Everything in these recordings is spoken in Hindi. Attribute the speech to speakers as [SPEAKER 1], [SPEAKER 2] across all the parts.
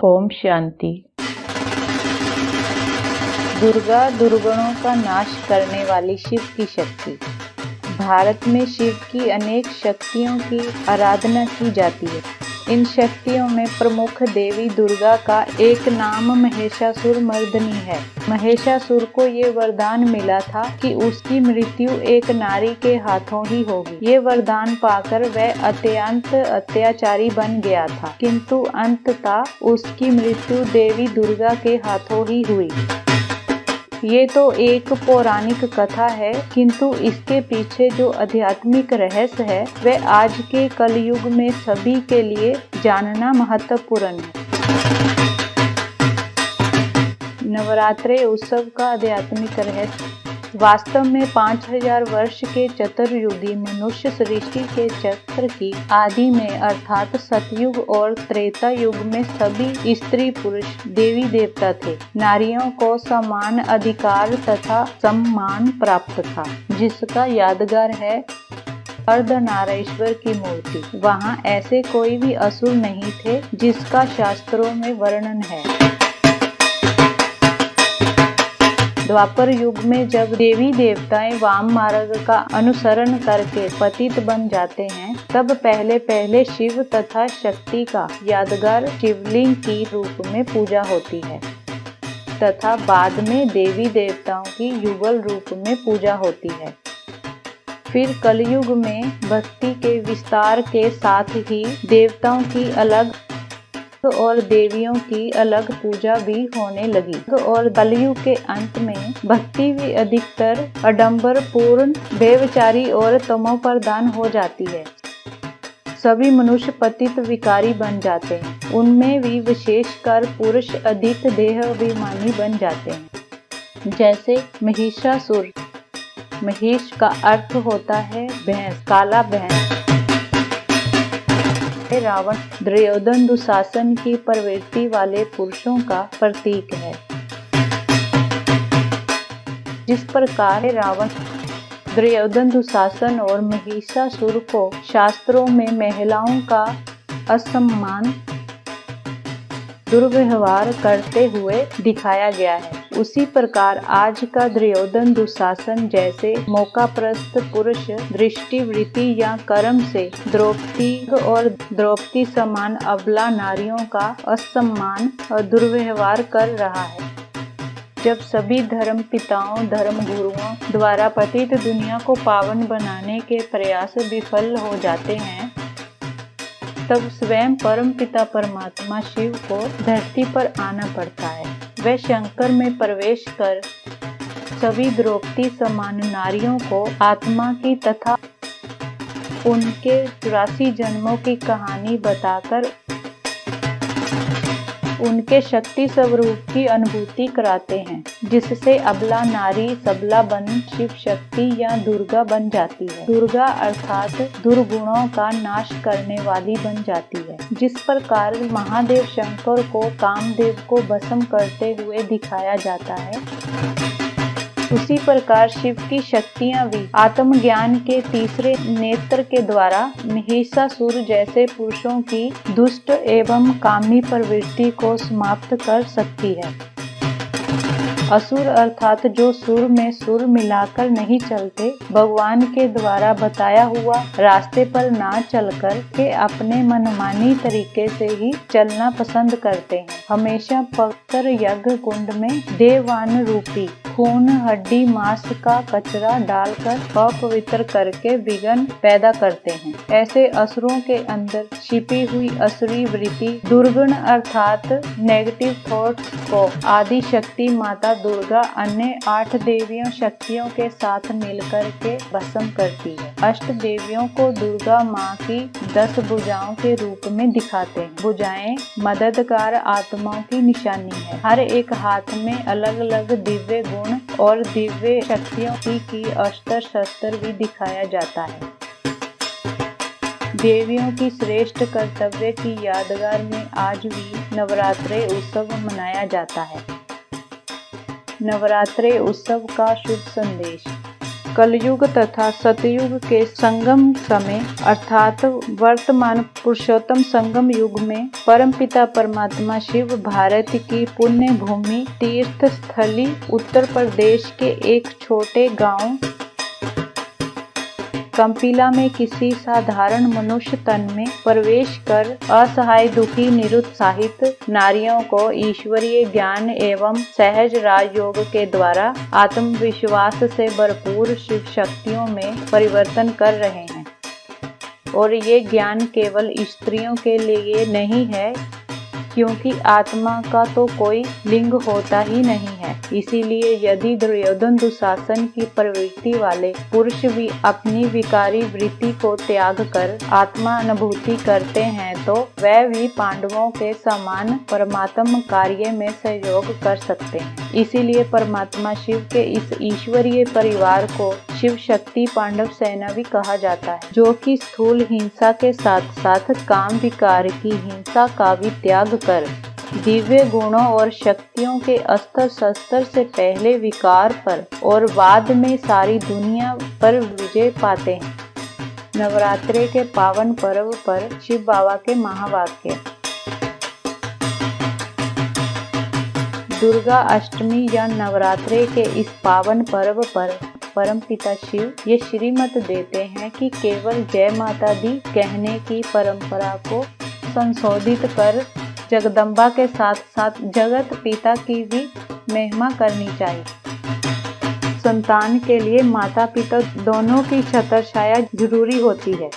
[SPEAKER 1] ओम शांति। दुर्गा दुर्गुणों का नाश करने वाली शिव की शक्ति। भारत में शिव की अनेक शक्तियों की आराधना की जाती है। इन शक्तियों में प्रमुख देवी दुर्गा का एक नाम महिषासुर मर्दिनी है। महिषासुर को ये वरदान मिला था कि उसकी मृत्यु एक नारी के हाथों ही होगी। ये वरदान पाकर वह अत्यंत अत्याचारी बन गया था, किंतु अंततः उसकी मृत्यु देवी दुर्गा के हाथों ही हुई। ये तो एक पौराणिक कथा है, किंतु इसके पीछे जो आध्यात्मिक रहस्य है वह आज के कलयुग में सभी के लिए जानना महत्वपूर्ण है। नवरात्रि उत्सव का आध्यात्मिक रहस्य। वास्तव में 5000 वर्ष के चतुर्युगी मनुष्य सृष्टि के चक्र की आदि में अर्थात सतयुग और त्रेता युग में सभी स्त्री पुरुष देवी देवता थे। नारियों को समान अधिकार तथा सम्मान प्राप्त था, जिसका यादगार है अर्धनारीश्वर की मूर्ति। वहाँ ऐसे कोई भी असुर नहीं थे जिसका शास्त्रों में वर्णन है। द्वापर युग में जब देवी देवताएं वाम मार्ग का अनुसरण करके पतित बन जाते हैं, तब पहले शिव तथा शक्ति का यादगार शिवलिंग की रूप में पूजा होती है तथा बाद में देवी देवताओं की युगल रूप में पूजा होती है। फिर कलयुग में भक्ति के विस्तार के साथ ही देवताओं की अलग और देवियों की अलग पूजा भी होने लगी और कलयुग के अंत में भक्ति भी अधिकतर आडंबर पूर्ण, व्यभिचारी और तमोप्रधान हो जाती है। सभी मनुष्य पतित विकारी बन जाते हैं। उनमें भी विशेषकर पुरुष अधिक देहाभिमानी बन जाते हैं। जैसे महिषासुर। महिष का अर्थ होता है भैंस, काला भैंस। रावण दुर्योधन दुशासन की प्रवृत्ति वाले पुरुषों का प्रतीक है। जिस प्रकार रावण, दुर्योधन दुशासन और महिषासुर को शास्त्रों में महिलाओं का असम्मान, दुर्व्यवहार करते हुए दिखाया गया है, उसी प्रकार आज का दुर्योधन दुशासन जैसे मौकाप्रस्त पुरुष दृष्टिवृत्ति या कर्म से द्रौपदी समान अबला नारियों का असम्मान और दुर्व्यवहार कर रहा है। जब सभी धर्म पिताओं, धर्म गुरुओं द्वारा पतित दुनिया को पावन बनाने के प्रयास विफल हो जाते हैं, तब स्वयं परम पिता परमात्मा शिव को धरती पर आना पड़ता है। वह शंकर में प्रवेश कर सभी द्रौपदी समान नारियों को आत्मा की तथा उनके 84 जन्मों की कहानी बताकर उनके शक्ति स्वरूप की अनुभूति कराते हैं, जिससे अबला नारी सबला बन शिव शक्ति या दुर्गा बन जाती है। दुर्गा अर्थात दुर्गुणों का नाश करने वाली बन जाती है। जिस प्रकार महादेव शंकर को कामदेव को भस्म करते हुए दिखाया जाता है, उसी प्रकार शिव की शक्तियां भी आत्मज्ञान के तीसरे नेत्र के द्वारा महिषासुर जैसे पुरुषों की दुष्ट एवं कामी प्रवृत्ति को समाप्त कर सकती है। असुर अर्थात जो सुर में सुर मिलाकर नहीं चलते, भगवान के द्वारा बताया हुआ रास्ते पर ना चलकर के अपने मनमानी तरीके से ही चलना पसंद करते हैं। हमेशा पवित्र यज्ञ कुंड में देवान रूपी खून, हड्डी, मांस का कचरा डालकर अपवित्र करके विघ्न पैदा करते हैं। ऐसे असुरों के अंदर छिपी हुई असुरी वृत्ति दुर्गुण अर्थात नेगेटिव थॉट्स को आदि शक्ति माता दुर्गा अन्य 8 देवियों शक्तियों के साथ मिलकर के भस्म करती है। अष्ट देवियों को दुर्गा माँ की 10 भुजाओं के रूप में दिखाते हैं। भुजाएं मददगार आत्माओं की निशानी है। हर एक हाथ में अलग अलग दिव्य गुण और दिव्य शक्तियों की अस्त्र शस्त्र भी दिखाया जाता है। देवियों की श्रेष्ठ कर्तव्य की यादगार में आज भी नवरात्रि उत्सव मनाया जाता है। नवरात्रि उत्सव का शुभ संदेश। कलयुग तथा सतयुग के संगम समय अर्थात वर्तमान पुरुषोत्तम संगम युग में परमपिता परमात्मा शिव भारत की पुण्य भूमि तीर्थ स्थली उत्तर प्रदेश के एक छोटे गांव कंपिला में किसी साधारण मनुष्य तन में प्रवेश कर असहाय, दुखी, निरुत्साहित नारियों को ईश्वरीय ज्ञान एवं सहज राजयोग के द्वारा आत्मविश्वास से भरपूर शिव शक्तियों में परिवर्तन कर रहे हैं। और ये ज्ञान केवल स्त्रियों के लिए नहीं है, क्योंकि आत्मा का तो कोई लिंग होता ही नहीं है। इसीलिए यदि दुर्योधन दुशासन की प्रवृत्ति वाले पुरुष भी अपनी विकारी वृत्ति को त्याग कर आत्मा अनुभूति करते हैं, तो वह भी पांडवों के समान परमात्म कार्य में सहयोग कर सकते हैं। इसीलिए परमात्मा शिव के इस ईश्वरीय परिवार को शिव शक्ति पांडव सेना भी कहा जाता है, जो कि स्थूल हिंसा के साथ साथ काम विकार की हिंसा का भी त्याग कर दिव्य गुणों और शक्तियों के अस्त्र शस्त्र से पहले विकार पर और बाद में सारी दुनिया पर विजय पाते हैं। नवरात्रि के पावन पर्व पर शिव बाबा के महावाक्य। दुर्गा अष्टमी या नवरात्रि के इस पावन पर्व पर परमपिता शिव ये श्रीमत देते हैं कि केवल जय माता दी कहने की परंपरा को संशोधित कर जगदम्बा के साथ साथ जगत पिता की भी महिमा करनी चाहिए। संतान के लिए माता पिता दोनों की छत्रछाया जरूरी होती है।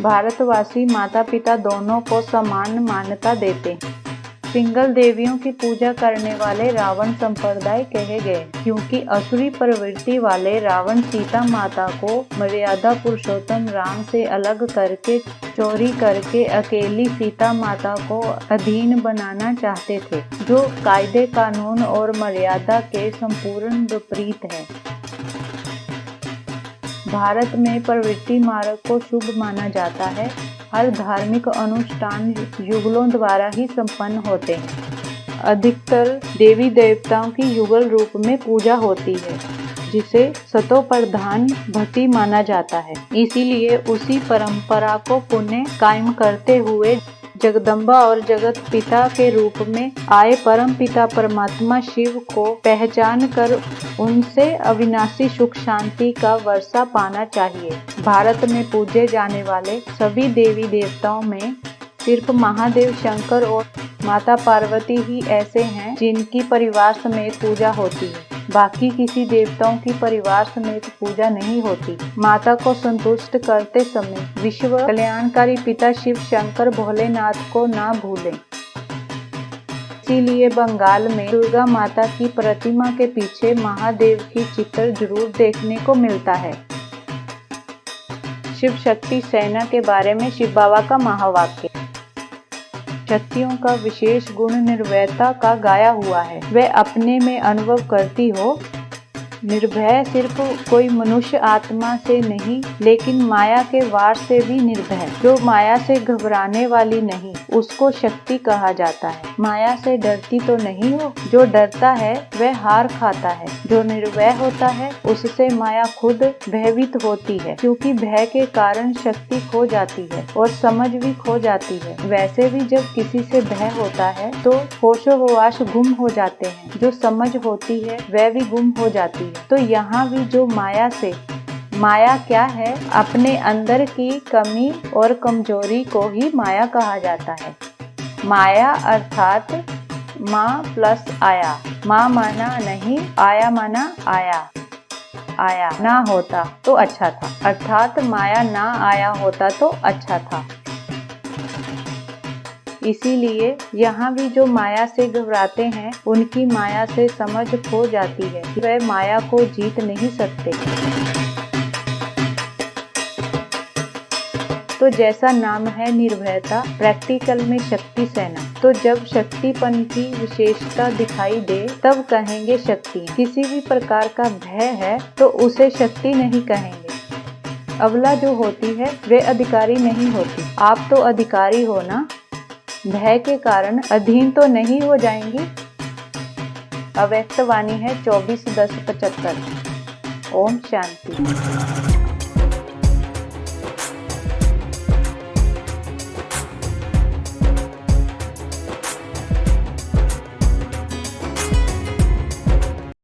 [SPEAKER 1] भारतवासी माता पिता दोनों को समान मान्यता देते हैं। सिंगल देवियों की पूजा करने वाले रावण संप्रदाय कहे गए, क्योंकि असुरी प्रवृत्ति वाले रावण सीता माता को मर्यादा पुरुषोत्तम राम से अलग करके चोरी करके अकेली सीता माता को अधीन बनाना चाहते थे, जो कायदे कानून और मर्यादा के संपूर्ण विपरीत है। भारत में प्रवृत्ति मार्ग को शुभ माना जाता है। हर धार्मिक अनुष्ठान युगलों द्वारा ही संपन्न होते हैं। अधिकतर देवी देवताओं की युगल रूप में पूजा होती है, जिसे सतो प्रधान भक्ति माना जाता है। इसीलिए उसी परंपरा को पुण्य कायम करते हुए जगदम्बा और जगत पिता के रूप में आए परम पिता परमात्मा शिव को पहचान कर उनसे अविनाशी सुख शांति का वर्षा पाना चाहिए। भारत में पूजे जाने वाले सभी देवी देवताओं में सिर्फ महादेव, शंकर और माता पार्वती ही ऐसे हैं जिनकी परिवार समेत पूजा होती है। बाकी किसी देवताओं की परिवार समेत पूजा नहीं होती। माता को संतुष्ट करते समय विश्व कल्याणकारी पिता शिव शंकर भोलेनाथ को ना भूलें। इसीलिए बंगाल में दुर्गा माता की प्रतिमा के पीछे महादेव की चित्र जरूर देखने को मिलता है। शिव शक्ति सेना के बारे में शिव बाबा का महावाक्य। शक्तियों का विशेष गुण निर्भयता का गाया हुआ है। वह अपने में अनुभव करती हो। निर्भय सिर्फ कोई मनुष्य आत्मा से नहीं, लेकिन माया के वार से भी निर्भय। जो माया से घबराने वाली नहीं, उसको शक्ति कहा जाता है। माया से डरती तो नहीं हो। जो डरता है वह हार खाता है। जो निर्भय होता है उससे माया खुद भयभीत होती है, क्योंकि भय के कारण शक्ति खो जाती है और समझ भी खो जाती है। वैसे भी जब किसी से भय होता है तो होशो-हवास गुम हो जाते हैं। जो समझ होती है वह भी गुम हो जाती है। तो यहाँ भी जो माया क्या है? अपने अंदर की कमी और कमजोरी को ही माया कहा जाता है। माया अर्थात माँ प्लस आया, माँ माना नहीं, आया माना आया, आया ना होता तो अच्छा था, अर्थात माया ना आया होता तो अच्छा था। इसीलिए यहाँ भी जो माया से घबराते हैं उनकी माया से समझ खो जाती है कि वह माया को जीत नहीं सकते। तो जैसा नाम है निर्भयता, प्रैक्टिकल में शक्ति सेना। तो जब शक्तिपन की विशेषता दिखाई दे तब कहेंगे शक्ति। किसी भी प्रकार का भय है तो उसे शक्ति नहीं कहेंगे। अबला जो होती है वे अधिकारी नहीं होती। आप तो अधिकारी हो ना, भय के कारण अधीन तो नहीं हो जाएंगी। अव्यक्त वाणी है 24/10/75। ओम शांति।